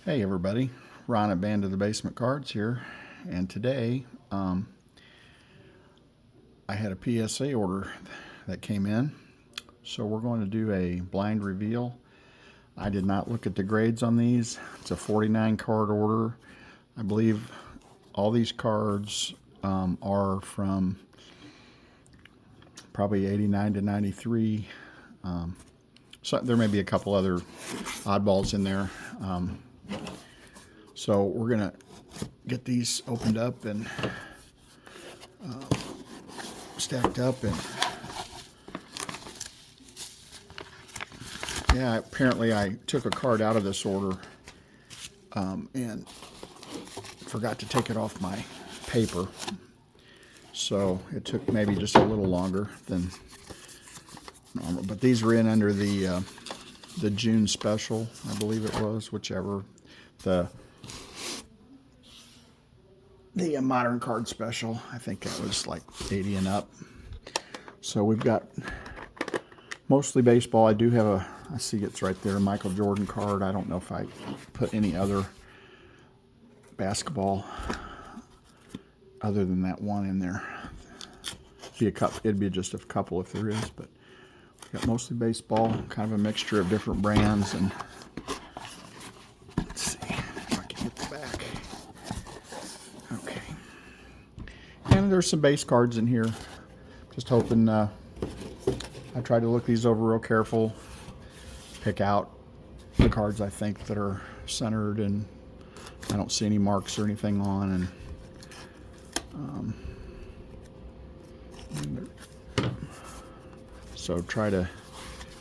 Hey everybody, Ron at Band of the Basement Cards here, and today I had a PSA order that came in, so we're going to do a blind reveal. I did not look at the grades on these. It's a 49 card order. I believe all these cards are from probably 89 to 93. So there may be a couple other oddballs in there. So we're gonna get these opened up and stacked up, and yeah, apparently I took a card out of this order and forgot to take it off my paper, so it took maybe just a little longer than normal. But these were in under the June special, I believe it was, whichever, the modern card special. I think that was like 80 and up. So we've got mostly baseball. I do have I see it's right there, a Michael Jordan card. I don't know if I put any other basketball other than that one in there. It'd be just a couple if there is, but we've got mostly baseball, kind of a mixture of different brands. And let's see if I can get the back. Okay. And there's some base cards in here. Just hoping, I tried to look these over real careful, pick out the cards I think that are centered and I don't see any marks or anything on, and so try to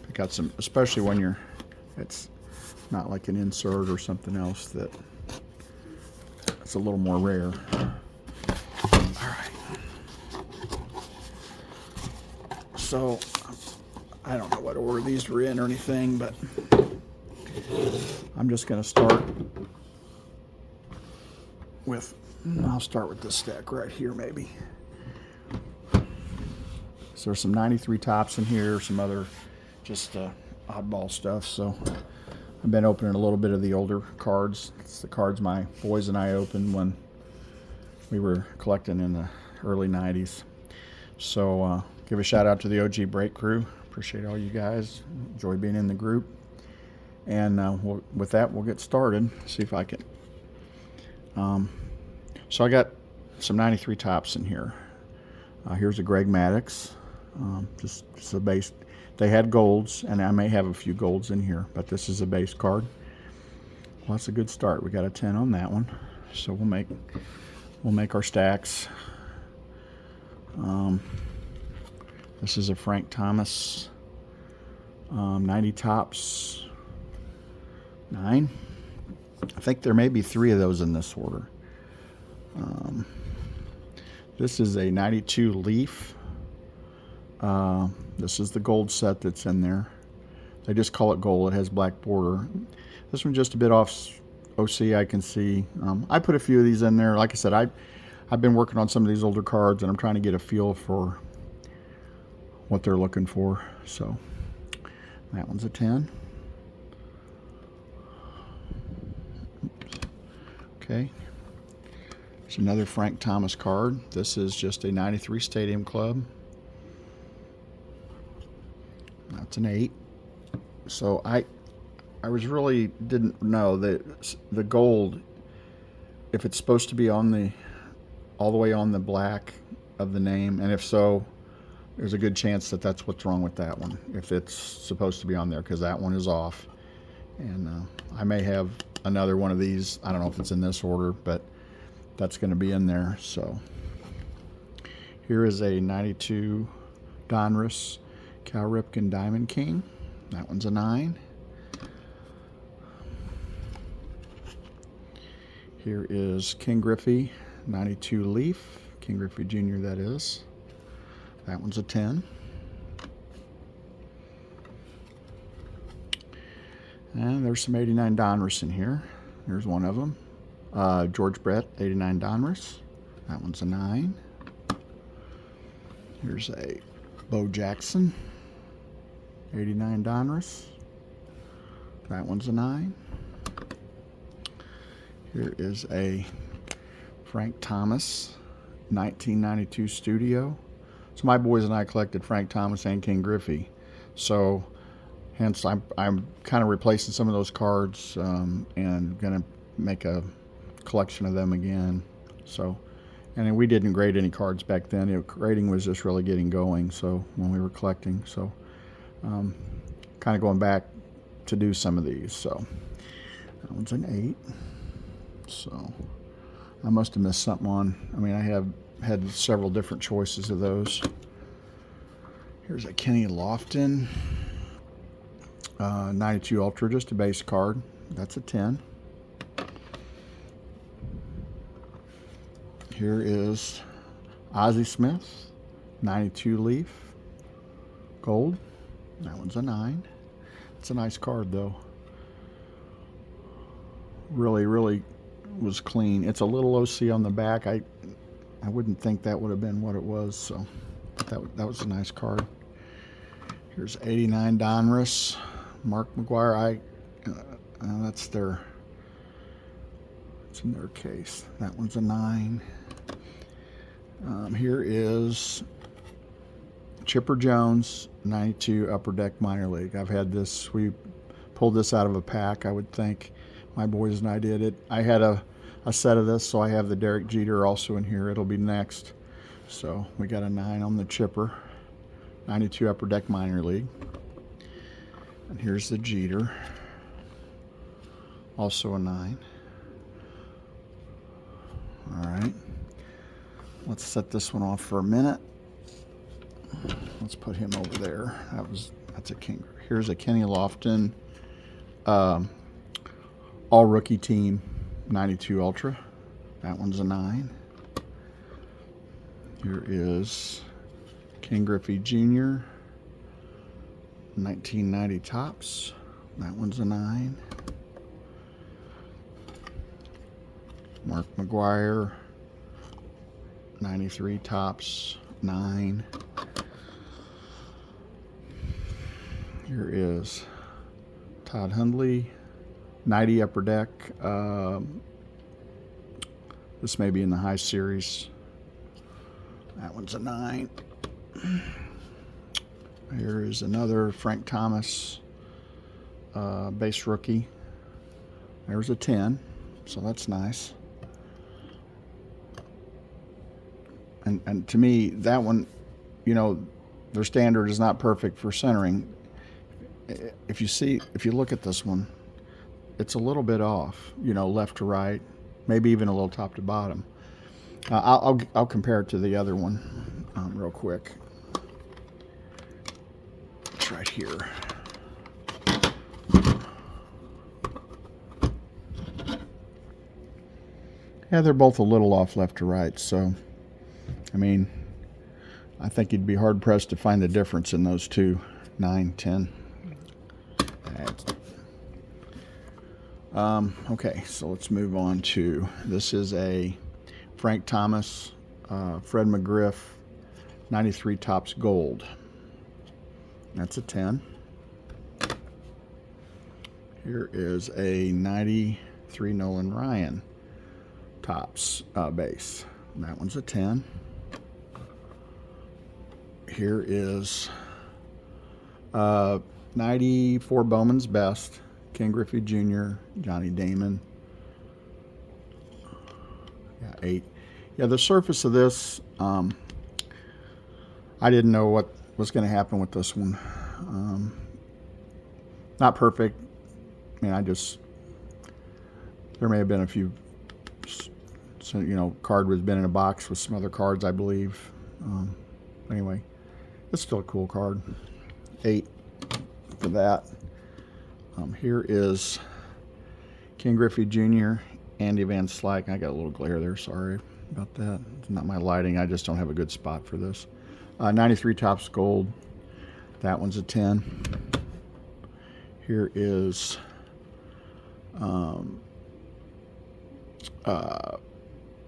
pick out some, especially when it's not like an insert or something else that it's a little more rare. All right. So I don't know what order these were in or anything, but I'm just going to start with, I'll start with this stack right here maybe. So there's some 93 tops in here, some other just oddball stuff. So I've been opening a little bit of the older cards. It's the cards my boys and I opened when we were collecting in the early 90s. So give a shout out to the OG Break crew. Appreciate all you guys. Enjoy being in the group. And with that, we'll get started. See if I can. So I got some 93 tops in here. Here's a Greg Maddux. Just a base. They had golds, and I may have a few golds in here, but this is a base card. Well, that's a good start. We got a 10 on that one. So we'll make our stacks. This is a Frank Thomas 90 tops 9. I think there may be 3 of those in this order. This is a 92 Leaf. This is the gold set that's in there. They just call it gold. It has black border. This one's just a bit off OC, I can see. I put a few of these in there. Like I said, I've been working on some of these older cards, and I'm trying to get a feel for what they're looking for. So that one's a 10. Okay. There's another Frank Thomas card. This is just a 93 Stadium Club. That's an 8. So I was really didn't know that the gold, if it's supposed to be on all the way on the black of the name, and if so, there's a good chance that that's what's wrong with that one, if it's supposed to be on there, because that one is off. And I may have another one of these. I don't know if it's in this order, but that's going to be in there. So here is a 92 Donruss Cal Ripken Diamond King. That one's a 9. Here is King Griffey 92 Leaf. King Griffey Jr. that is. That one's a 10. And there's some 89 Donruss in here. There's one of them. George Brett, 89 Donruss. That one's a 9. Here's a Bo Jackson, 89 Donruss. That one's a 9. Here is a Frank Thomas 1992 Studio. So my boys and I collected Frank Thomas and King Griffey. So hence I'm kind of replacing some of those cards and going to make a collection of them again. So, and we didn't grade any cards back then. Grading was just really getting going. So when we were collecting, so kind of going back to do some of these. So that one's an 8. So I must have missed something on. I mean, I have had several different choices of those. Here's a Kenny Lofton 92 Ultra, just a base card. That's a 10. Here is Ozzie Smith 92 Leaf Gold. That one's a 9. It's a nice card though. Really was clean. It's a little OC on the back. I wouldn't think that would have been what it was, so that was a nice card. Here's 89 Donruss, Mark McGwire. That's their, it's in their case. That one's a 9. Here is Chipper Jones 92 Upper Deck Minor League. I've had this. We pulled this out of a pack, I would think. My boys and I did it. I had a set of this, so I have the Derek Jeter also in here. It'll be next. So we got a 9 on the Chipper, 92 Upper Deck Minor League. And here's the Jeter, also a 9. All right. Let's set this one off for a minute. Let's put him over there. That's a King. Here's a Kenny Lofton All Rookie Team 92 Ultra. That one's a 9. Here is King Griffey Jr. 1990 Topps. That one's a 9. Mark McGwire 93 Topps, 9. Here is Todd Hundley 90 Upper Deck. This may be in the high series. That one's a 9. Here is another Frank Thomas base rookie. There's a 10, so that's nice. And to me, that one, you know, their standard is not perfect for centering. If you look at this one, it's a little bit off, you know, left to right, maybe even a little top to bottom. I'll compare it to the other one real quick. It's right here. Yeah, they're both a little off left to right, so I mean, I think you'd be hard pressed to find the difference in those two. 9, 10. Okay, so let's move on to, this is a Frank Thomas, Fred McGriff, 93 Topps Gold. That's a 10. Here is a 93 Nolan Ryan Topps base. That one's a 10. Here is 94 Bowman's Best, Ken Griffey Jr., Johnny Damon. Yeah, 8. Yeah, the surface of this, I didn't know what was going to happen with this one. Not perfect. I mean, there may have been a few, so, you know, card was been in a box with some other cards, I believe. Anyway, it's still a cool card. 8 for that. Here is Ken Griffey Jr., Andy Van Slyke. I got a little glare there, sorry about that. It's not my lighting, I just don't have a good spot for this. 93 Topps Gold. That one's a 10. Here is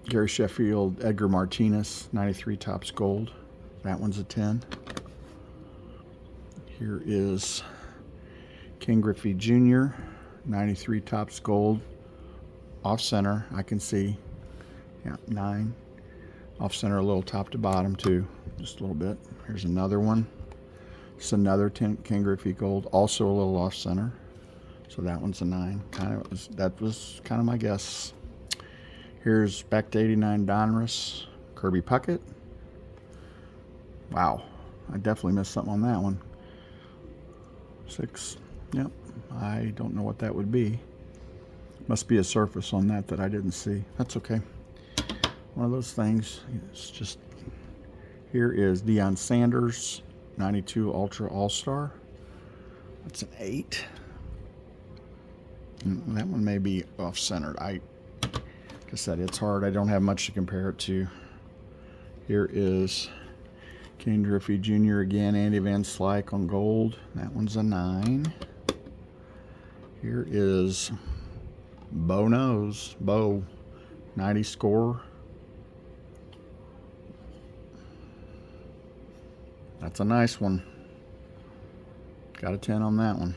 Gary Sheffield, Edgar Martinez, 93 Topps Gold. That one's a 10. Here is Ken Griffey Jr., 93 Topps Gold. off center, I can see. Yeah, 9. Off center a little top to bottom too, just a little bit. Here's another one. It's another Ken Griffey Gold, also a little off center. So that one's a 9. That was kind of my guess. Here's back to 89 Donruss, Kirby Puckett. Wow, I definitely missed something on that one. 6. Yep, I don't know what that would be. Must be a surface on that I didn't see. That's okay. One of those things. It's just, here is Deion Sanders, 92 Ultra All-Star. That's an 8. And that one may be off-centered. Like I said, it's hard. I don't have much to compare it to. Here is Ken Griffey Jr. again, Andy Van Slyke on gold. That one's a 9. Here is Bo Knows. Bo, 90 score. That's a nice one. Got a 10 on that one.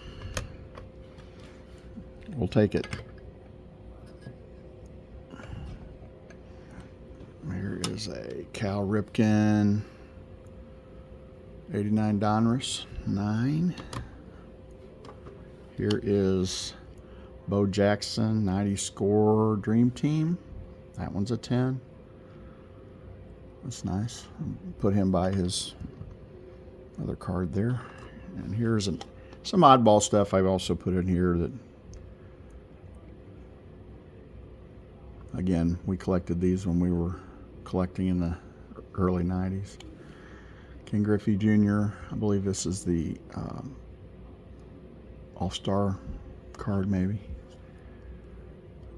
We'll take it. Here is a Cal Ripken, 89 Donruss, 9. Here is Bo Jackson, 90 score Dream Team. That one's a 10. That's nice. Put him by his other card there. And here's some oddball stuff I've also put in here that, again, we collected these when we were collecting in the early 90s. Ken Griffey Jr., I believe this is the All-Star card, maybe.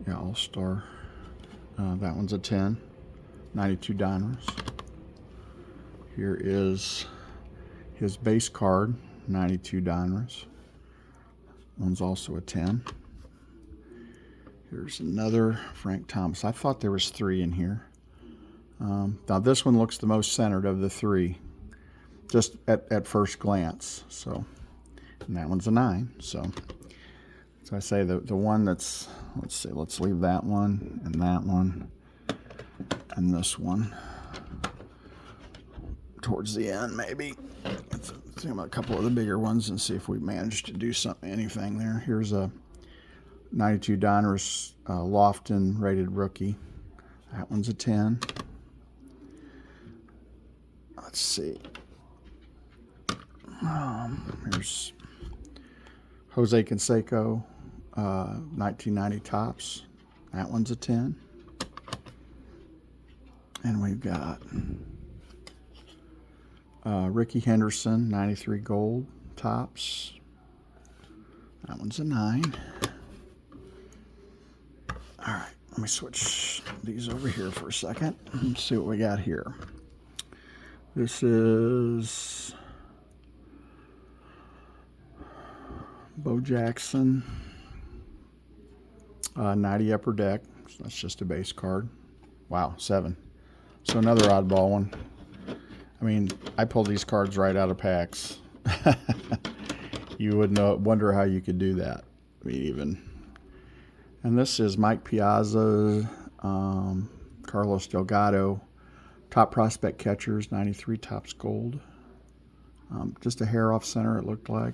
Yeah, All-Star. That one's a 10. 92 Donruss. Here is his base card, 92 Donruss. One's also a 10. Here's another Frank Thomas. I thought there was 3 in here. Now this one looks the most centered of the 3, just at first glance. So, and that one's a 9. So I say the one that's, let's see, let's leave that one and this one towards the end, maybe. Let's think about a couple of the bigger ones and see if we managed to do anything there. Here's a 92 Donruss Lofton rated rookie. That one's a 10. Let's see. Here's Jose Canseco, 1990 Topps. That one's a 10. And we've got Ricky Henderson, 93 Gold Topps. That one's a 9. All right, let me switch these over here for a second and see what we got here. This is Bo Jackson, 90 Upper Deck. So that's just a base card. Wow, 7. So another oddball one. I mean, I pulled these cards right out of packs. You would wonder how you could do that. I mean, even. And this is Mike Piazza, Carlos Delgado, top prospect catchers, 93 Topps Gold. Just a hair off center, it looked like.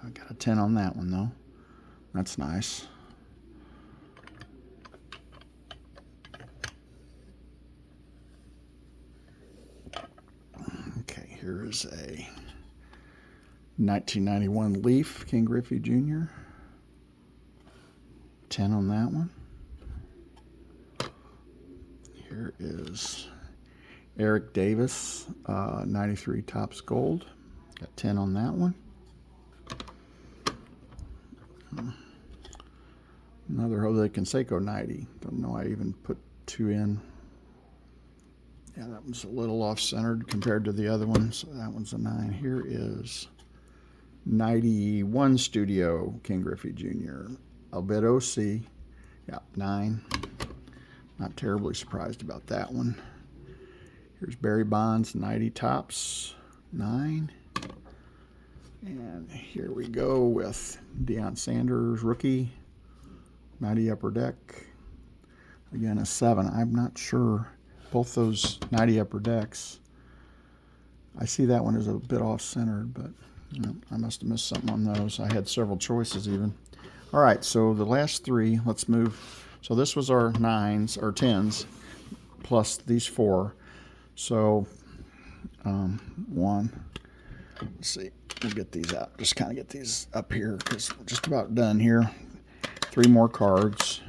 I got a 10 on that one, though. That's nice. Okay, here is a 1991 Leaf, Ken Griffey Jr. 10 on that one. Here is Eric Davis, 93 Topps Gold. Got 10 on that one. Another Jose Canseco 90. Don't know I even put 2 in. Yeah, that one's a little off-centered compared to the other one, so that one's a 9. Here is 91 Studio Ken Griffey Jr. Albedo C. Yeah, 9. Not terribly surprised about that one. Here's Barry Bonds, 90 Topps, 9. And here we go with Deion Sanders, rookie, 90 Upper Deck. Again, a 7. I'm not sure. Both those 90 upper decks. I see that one is a bit off-centered, but you know, I must have missed something on those. I had several choices even. All right, so the last 3, let's move. So this was our 9s, or 10s, plus these 4. So 1, let's see, we'll get these out. Just kind of get these up here because we're just about done here. 3 more cards.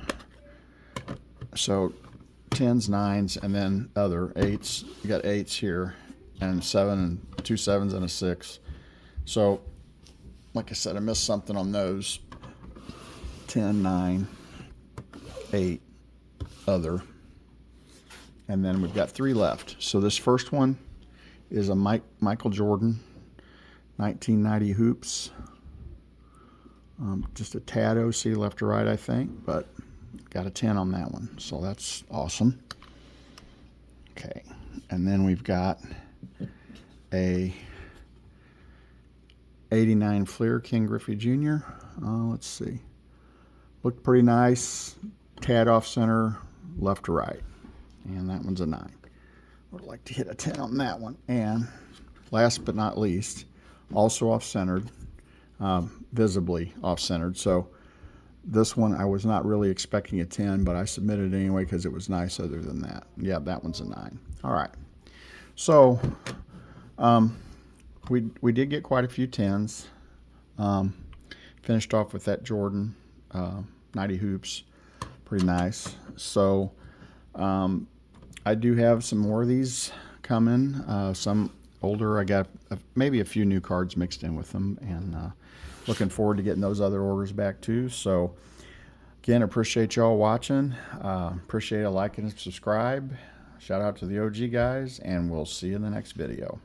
So 10s, 9s, and then other 8s. You got 8s here, and 7, and 2 7s and a 6. So, like I said, I missed something on those. 10, 9, 8, other. And then we've got 3 left. So this first one is a Michael Jordan 1990 hoops. Just a tad OC left to right, I think, but got a 10 on that one, so that's awesome. Okay, and then we've got a 89 Fleer King Griffey Jr. Let's see. Looked pretty nice. Tad off center, left to right. And that one's a 9. Would like to hit a 10 on that one. And last but not least, also off-centered, visibly off-centered. So this one I was not really expecting a 10, but I submitted it anyway because it was nice other than that. Yeah, that one's a 9. All right. So we did get quite a few 10s. Finished off with that Jordan 90 hoops. Pretty nice. So I do have some more of these coming. Some older. I got maybe a few new cards mixed in with them, and looking forward to getting those other orders back too. So again, appreciate y'all watching. Appreciate a like and subscribe. Shout out to the OG guys, and we'll see you in the next video.